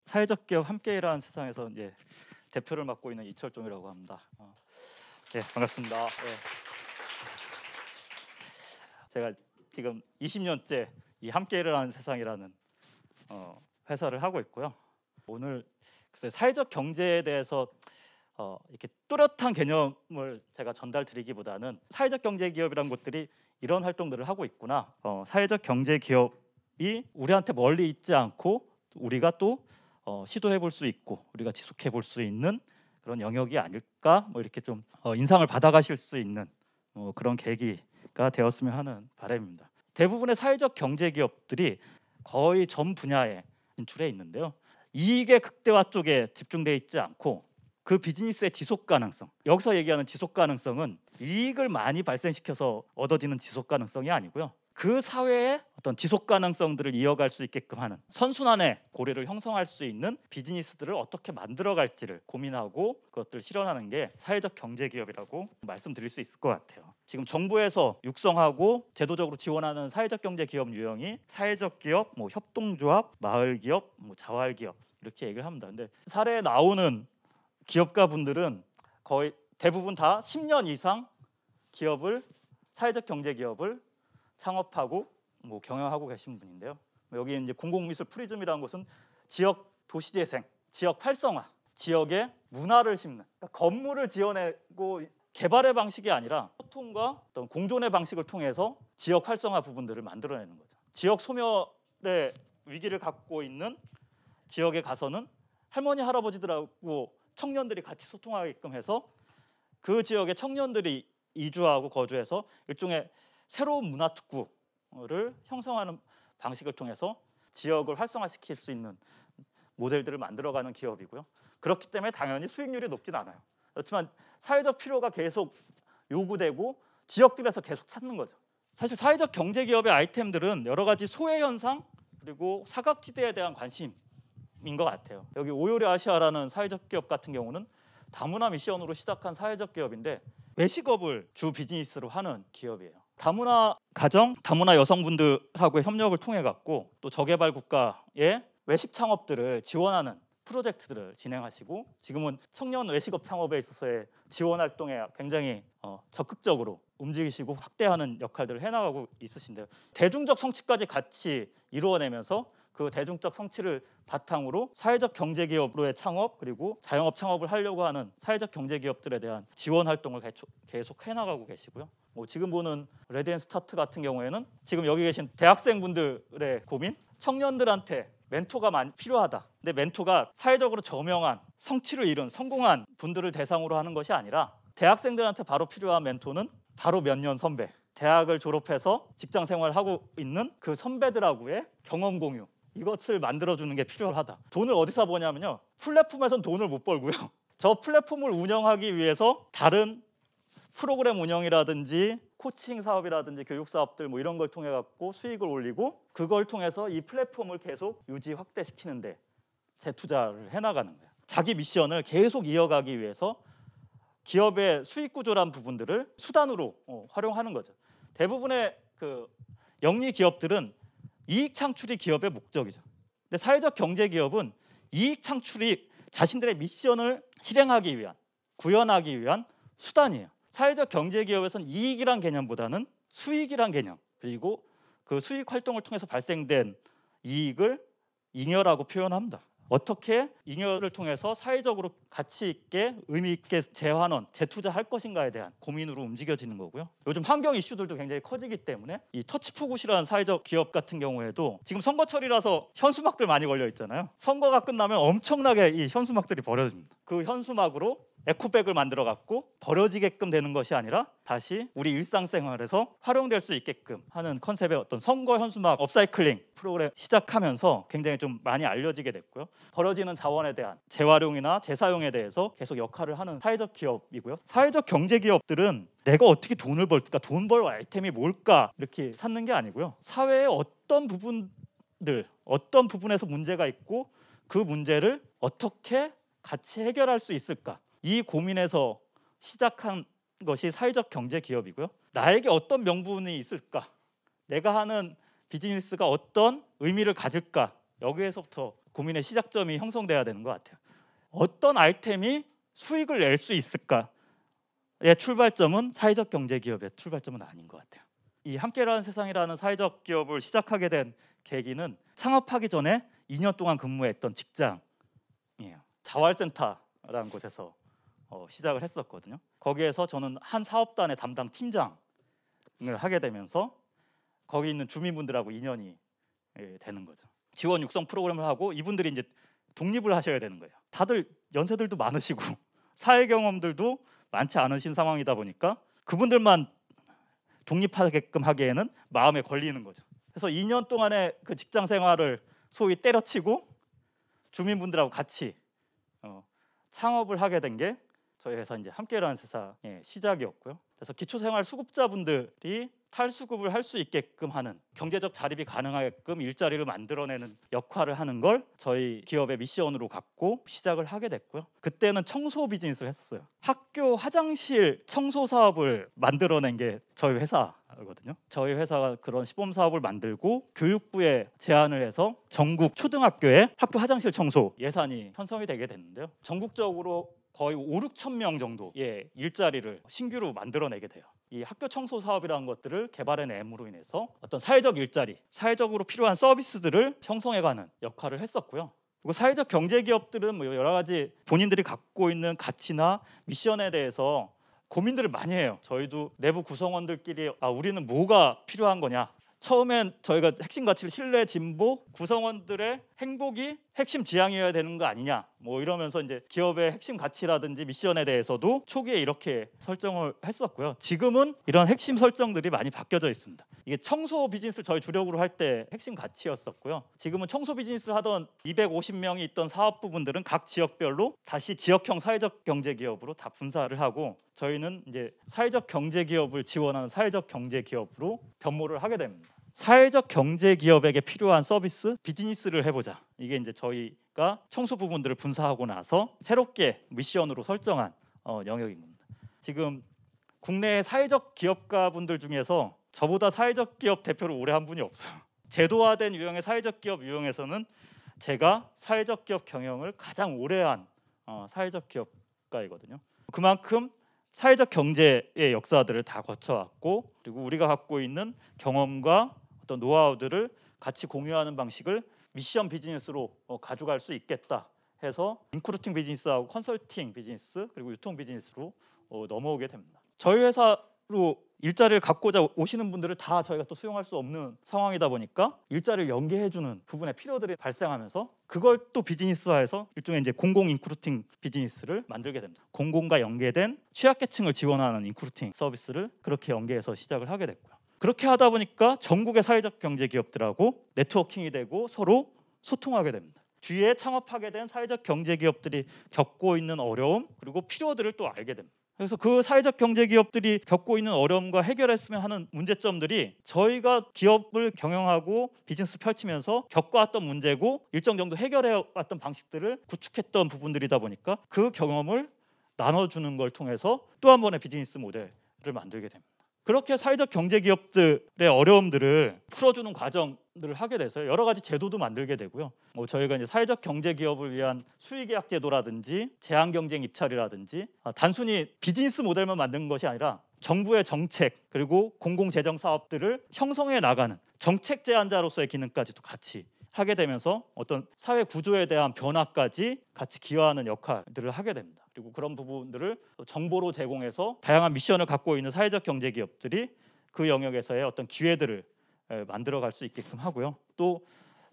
사회적 기업 함께 일하는 세상에서 이제 대표를 맡고 있는 이철종이라고 합니다. 네, 반갑습니다. 네. 제가 지금 20년째 이 함께 일하는 세상이라는 회사를 하고 있고요. 오늘 글쎄 사회적 경제에 대해서 이렇게 뚜렷한 개념을 제가 전달드리기보다는 사회적 경제 기업이란 곳들이 이런 활동들을 하고 있구나. 사회적 경제 기업이 우리한테 멀리 있지 않고 우리가 또 시도해 볼 수 있고 우리가 지속해 볼 수 있는 그런 영역이 아닐까, 이렇게 좀 인상을 받아가실 수 있는 그런 계기가 되었으면 하는 바람입니다. 대부분의 사회적 경제 기업들이 거의 전 분야에 진출해 있는데요. 이익의 극대화 쪽에 집중돼 있지 않고 그 비즈니스의 지속 가능성, 여기서 얘기하는 지속 가능성은 이익을 많이 발생시켜서 얻어지는 지속 가능성이 아니고요. 그 사회의 어떤 지속 가능성들을 이어갈 수 있게끔 하는 선순환의 고리를 형성할 수 있는 비즈니스들을 어떻게 만들어갈지를 고민하고 그것들을 실현하는 게 사회적 경제 기업이라고 말씀드릴 수 있을 것 같아요. 지금 정부에서 육성하고 제도적으로 지원하는 사회적 경제 기업 유형이 사회적 기업, 협동조합, 마을 기업, 자활 기업 이렇게 얘기를 합니다. 근데 사례에 나오는 기업가 분들은 거의 대부분 다 10년 이상 기업을, 사회적 경제 기업을 창업하고 경영하고 계신 분인데요. 여기 이제 공공미술 프리즘이라는 곳은 지역 도시재생, 지역 활성화, 지역의 문화를 심는, 그러니까 건물을 지어내고 개발의 방식이 아니라 소통과 어떤 공존의 방식을 통해서 지역 활성화 부분들을 만들어내는 거죠. 지역 소멸의 위기를 갖고 있는 지역에 가서는 할머니 할아버지들하고 청년들이 같이 소통하게끔 해서 그 지역의 청년들이 이주하고 거주해서 일종의 새로운 문화 특구를 형성하는 방식을 통해서 지역을 활성화시킬 수 있는 모델들을 만들어가는 기업이고요. 그렇기 때문에 당연히 수익률이 높진 않아요. 그렇지만 사회적 필요가 계속 요구되고 지역들에서 계속 찾는 거죠. 사실 사회적 경제 기업의 아이템들은 여러 가지 소외 현상 그리고 사각지대에 대한 관심인 것 같아요. 여기 오요리 아시아라는 사회적 기업 같은 경우는 다문화 미션으로 시작한 사회적 기업인데 외식업을 주 비즈니스로 하는 기업이에요. 다문화 가정, 다문화 여성분들하고의 협력을 통해 갖고 또 저개발 국가의 외식 창업들을 지원하는 프로젝트들을 진행하시고 지금은 청년 외식업 창업에 있어서의 지원 활동에 굉장히 적극적으로 움직이시고 확대하는 역할들을 해나가고 있으신데요. 대중적 성취까지 같이 이루어내면서 그 대중적 성취를 바탕으로 사회적 경제기업으로의 창업 그리고 자영업 창업을 하려고 하는 사회적 경제기업들에 대한 지원 활동을 계속 해나가고 계시고요. 지금 보는 레드앤스타트 같은 경우에는 지금 여기 계신 대학생분들의 고민, 청년들한테 멘토가 많이 필요하다. 근데 멘토가 사회적으로 저명한 성취를 이룬 성공한 분들을 대상으로 하는 것이 아니라 대학생들한테 바로 필요한 멘토는 바로 몇 년 선배, 대학을 졸업해서 직장 생활하고 있는 그 선배들하고의 경험 공유, 이것을 만들어주는 게 필요하다. 돈을 어디서 버냐면요, 플랫폼에서는 돈을 못 벌고요. 저 플랫폼을 운영하기 위해서 다른 프로그램 운영이라든지 코칭 사업이라든지 교육 사업들 이런 걸 통해 갖고 수익을 올리고 그걸 통해서 이 플랫폼을 계속 유지 확대시키는데 재투자를 해나가는 거예요. 자기 미션을 계속 이어가기 위해서 기업의 수익 구조란 부분들을 수단으로 활용하는 거죠. 대부분의 그 영리 기업들은 이익 창출이 기업의 목적이죠. 근데 사회적 경제 기업은 이익 창출이 자신들의 미션을 실행하기 위한, 구현하기 위한 수단이에요. 사회적 경제 기업에서는 이익이란 개념보다는 수익이란 개념, 그리고 그 수익 활동을 통해서 발생된 이익을 잉여라고 표현합니다. 어떻게 잉여를 통해서 사회적으로 가치 있게 의미 있게 재환원, 재투자할 것인가에 대한 고민으로 움직여지는 거고요. 요즘 환경 이슈들도 굉장히 커지기 때문에 이 터치포굿이라는 사회적 기업 같은 경우에도 지금 선거철이라서 현수막들 많이 걸려 있잖아요. 선거가 끝나면 엄청나게 이 현수막들이 버려집니다. 그 현수막으로 에코백을 만들어 갖고 버려지게끔 되는 것이 아니라 다시 우리 일상생활에서 활용될 수 있게끔 하는 컨셉의 어떤 선거 현수막 업사이클링 프로그램 시작하면서 굉장히 좀 많이 알려지게 됐고요. 버려지는 자원에 대한 재활용이나 재사용에 대해서 계속 역할을 하는 사회적 기업이고요. 사회적 경제 기업들은 내가 어떻게 돈을 벌까, 돈 벌 아이템이 뭘까 이렇게 찾는 게 아니고요. 사회의 어떤 부분에서 문제가 있고 그 문제를 어떻게 같이 해결할 수 있을까, 이 고민에서 시작한 것이 사회적 경제 기업이고요. 나에게 어떤 명분이 있을까, 내가 하는 비즈니스가 어떤 의미를 가질까, 여기에서부터 고민의 시작점이 형성돼야 되는 것 같아요. 어떤 아이템이 수익을 낼 수 있을까의 출발점은 사회적 경제 기업의 출발점은 아닌 것 같아요. 이 함께라는 세상이라는 사회적 기업을 시작하게 된 계기는 창업하기 전에 2년 동안 근무했던 직장이에요. 자활센터라는 곳에서 시작을 했었거든요. 거기에서 저는 한 사업단의 담당 팀장을 하게 되면서 거기 있는 주민분들하고 인연이 되는 거죠. 지원 육성 프로그램을 하고 이분들이 이제 독립을 하셔야 되는 거예요. 다들 연세들도 많으시고 사회 경험들도 많지 않으신 상황이다 보니까 그분들만 독립하게끔 하기에는 마음에 걸리는 거죠. 그래서 2년 동안의 그 직장 생활을 소위 때려치고 주민분들하고 같이 창업을 하게 된 게 저희 회사 이제 함께라는 세상의 시작이었고요. 그래서 기초생활수급자분들이 탈수급을 할 수 있게끔 하는 경제적 자립이 가능하게끔 일자리를 만들어내는 역할을 하는 걸 저희 기업의 미션으로 갖고 시작을 하게 됐고요. 그때는 청소 비즈니스를 했었어요. 학교 화장실 청소 사업을 만들어낸 게 저희 회사거든요. 저희 회사가 그런 시범 사업을 만들고 교육부에 제안을 해서 전국 초등학교에 학교 화장실 청소 예산이 편성이 되게 됐는데요. 전국적으로 거의 5-6천 명 정도의 일자리를 신규로 만들어내게 돼요. 이 학교 청소 사업이라는 것들을 개발해냄으로 인해서 어떤 사회적 일자리, 사회적으로 필요한 서비스들을 형성해가는 역할을 했었고요. 그리고 사회적 경제 기업들은 뭐 여러 가지 본인들이 갖고 있는 가치나 미션에 대해서 고민들을 많이 해요. 저희도 내부 구성원들끼리 우리는 뭐가 필요한 거냐. 처음엔 저희가 핵심 가치를 신뢰, 진보, 구성원들의 행복이 핵심 지향이어야 되는 거 아니냐 뭐 이러면서 이제 기업의 핵심 가치라든지 미션에 대해서도 초기에 이렇게 설정을 했었고요. 지금은 이런 핵심 설정들이 많이 바뀌어져 있습니다. 이게 청소 비즈니스를 저희 주력으로 할 때 핵심 가치였었고요. 지금은 청소 비즈니스를 하던 250명이 있던 사업부분들은 각 지역별로 다시 지역형 사회적 경제 기업으로 다 분사를 하고 저희는 이제 사회적 경제 기업을 지원하는 사회적 경제 기업으로 변모를 하게 됩니다. 사회적 경제 기업에게 필요한 서비스, 비즈니스를 해보자. 이게 이제 저희가 청소 부분들을 분사하고 나서 새롭게 미션으로 설정한 영역인 겁니다. 지금 국내 사회적 기업가분들 중에서 저보다 사회적 기업 대표를 오래 한 분이 없어요. 제도화된 유형의 사회적 기업 유형에서는 제가 사회적 기업 경영을 가장 오래 한 사회적 기업가이거든요. 그만큼 사회적 경제의 역사들을 다 거쳐왔고 그리고 우리가 갖고 있는 경험과 어떤 노하우들을 같이 공유하는 방식을 미션 비즈니스로 가져갈 수 있겠다 해서 인크루팅 비즈니스하고 컨설팅 비즈니스 그리고 유통 비즈니스로 넘어오게 됩니다. 저희 회사로 일자리를 갖고자 오시는 분들을 다 저희가 또 수용할 수 없는 상황이다 보니까 일자리를 연계해주는 부분의 필요들이 발생하면서 그걸 또 비즈니스화해서 일종의 이제 공공 인크루팅 비즈니스를 만들게 됩니다. 공공과 연계된 취약계층을 지원하는 인크루팅 서비스를 그렇게 연계해서 시작을 하게 됐고요. 그렇게 하다 보니까 전국의 사회적 경제 기업들하고 네트워킹이 되고 서로 소통하게 됩니다. 뒤에 창업하게 된 사회적 경제 기업들이 겪고 있는 어려움 그리고 필요들을 또 알게 됩니다. 그래서 그 사회적 경제 기업들이 겪고 있는 어려움과 해결했으면 하는 문제점들이 저희가 기업을 경영하고 비즈니스 펼치면서 겪어왔던 문제고 일정 정도 해결해왔던 방식들을 구축했던 부분들이다 보니까 그 경험을 나눠주는 걸 통해서 또 한 번의 비즈니스 모델을 만들게 됩니다. 그렇게 사회적 경제 기업들의 어려움들을 풀어주는 과정들을 하게 돼서 여러 가지 제도도 만들게 되고요. 저희가 이제 사회적 경제 기업을 위한 수의계약 제도라든지 제한경쟁 입찰이라든지 단순히 비즈니스 모델만 만드는 것이 아니라 정부의 정책 그리고 공공재정 사업들을 형성해 나가는 정책 제안자로서의 기능까지도 같이 하게 되면서 어떤 사회 구조에 대한 변화까지 같이 기여하는 역할들을 하게 됩니다. 그리고 그런 부분들을 정보로 제공해서 다양한 미션을 갖고 있는 사회적 경제 기업들이 그 영역에서의 어떤 기회들을 만들어갈 수 있게끔 하고요. 또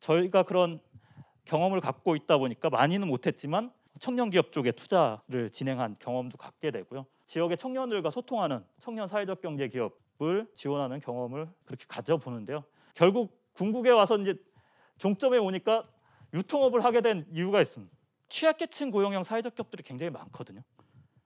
저희가 그런 경험을 갖고 있다 보니까 많이는 못했지만 청년 기업 쪽에 투자를 진행한 경험도 갖게 되고요. 지역의 청년들과 소통하는 청년 사회적 경제 기업을 지원하는 경험을 그렇게 가져보는데요. 결국 궁극에 와서 이제 종점에 오니까 유통업을 하게 된 이유가 있습니다. 취약계층 고용형 사회적 기업들이 굉장히 많거든요.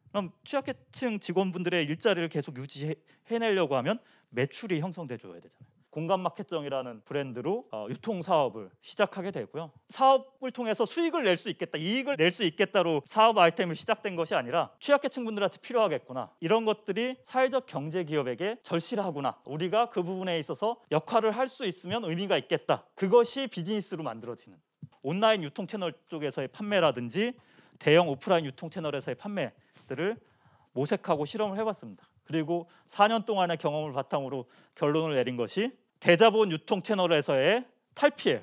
그럼 취약계층 직원분들의 일자리를 계속 유지해내려고 하면 매출이 형성돼 줘야 되잖아요. 공감마켓정이라는 브랜드로 유통 사업을 시작하게 되고요. 사업을 통해서 수익을 낼 수 있겠다, 이익을 낼 수 있겠다로 사업 아이템이 시작된 것이 아니라 취약계층 분들한테 필요하겠구나. 이런 것들이 사회적 경제 기업에게 절실하구나. 우리가 그 부분에 있어서 역할을 할 수 있으면 의미가 있겠다. 그것이 비즈니스로 만들어지는 온라인 유통 채널 쪽에서의 판매라든지 대형 오프라인 유통 채널에서의 판매들을 모색하고 실험을 해봤습니다. 그리고 4년 동안의 경험을 바탕으로 결론을 내린 것이 대자본 유통 채널에서의 탈피예요.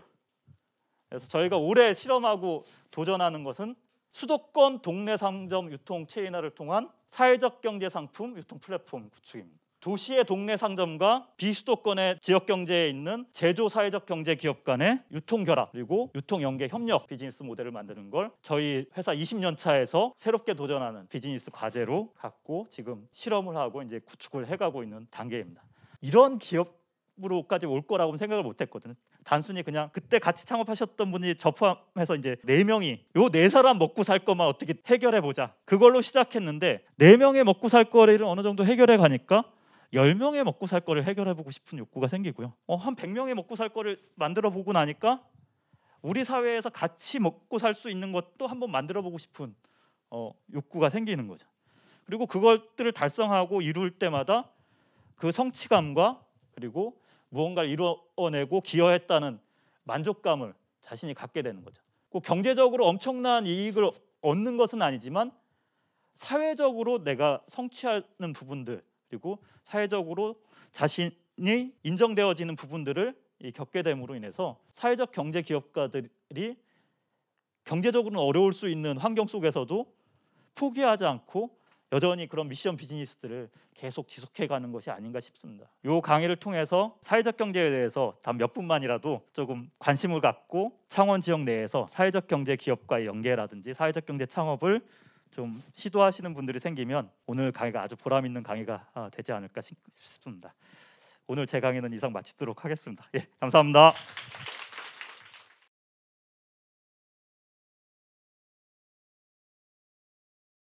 그래서 저희가 올해 실험하고 도전하는 것은 수도권 동네 상점 유통 체인화를 통한 사회적 경제 상품 유통 플랫폼 구축입니다. 도시의 동네 상점과 비수도권의 지역 경제에 있는 제조 사회적 경제 기업 간의 유통 결합 그리고 유통 연계 협력 비즈니스 모델을 만드는 걸 저희 회사 20년 차에서 새롭게 도전하는 비즈니스 과제로 갖고 지금 실험을 하고 이제 구축을 해가고 있는 단계입니다. 이런 기업으로까지 올 거라고는 생각을 못했거든요. 단순히 그냥 그때 같이 창업하셨던 분이 저 포함해서 이제 4명이 요 4사람 먹고 살 것만 어떻게 해결해 보자 그걸로 시작했는데 4명의 먹고 살 거리를 어느 정도 해결해 가니까 10명의 먹고 살 거를 해결해 보고 싶은 욕구가 생기고요. 한 100명의 먹고 살 거를 만들어 보고 나니까 우리 사회에서 같이 먹고 살 수 있는 것도 한번 만들어 보고 싶은 욕구가 생기는 거죠. 그리고 그것들을 달성하고 이룰 때마다 그 성취감과 그리고 무언가를 이루어내고 기여했다는 만족감을 자신이 갖게 되는 거죠. 꼭 경제적으로 엄청난 이익을 얻는 것은 아니지만 사회적으로 내가 성취하는 부분들 그리고 사회적으로 자신이 인정되어지는 부분들을 겪게 됨으로 인해서 사회적 경제 기업가들이 경제적으로는 어려울 수 있는 환경 속에서도 포기하지 않고 여전히 그런 미션 비즈니스들을 계속 지속해가는 것이 아닌가 싶습니다. 이 강의를 통해서 사회적 경제에 대해서 단 몇 분만이라도 조금 관심을 갖고 창원 지역 내에서 사회적 경제 기업과의 연계라든지 사회적 경제 창업을 좀 시도하시는 분들이 생기면 오늘 강의가 아주 보람 있는 강의가 되지 않을까 싶습니다. 오늘 제 강의는 이상 마치도록 하겠습니다. 예, 감사합니다.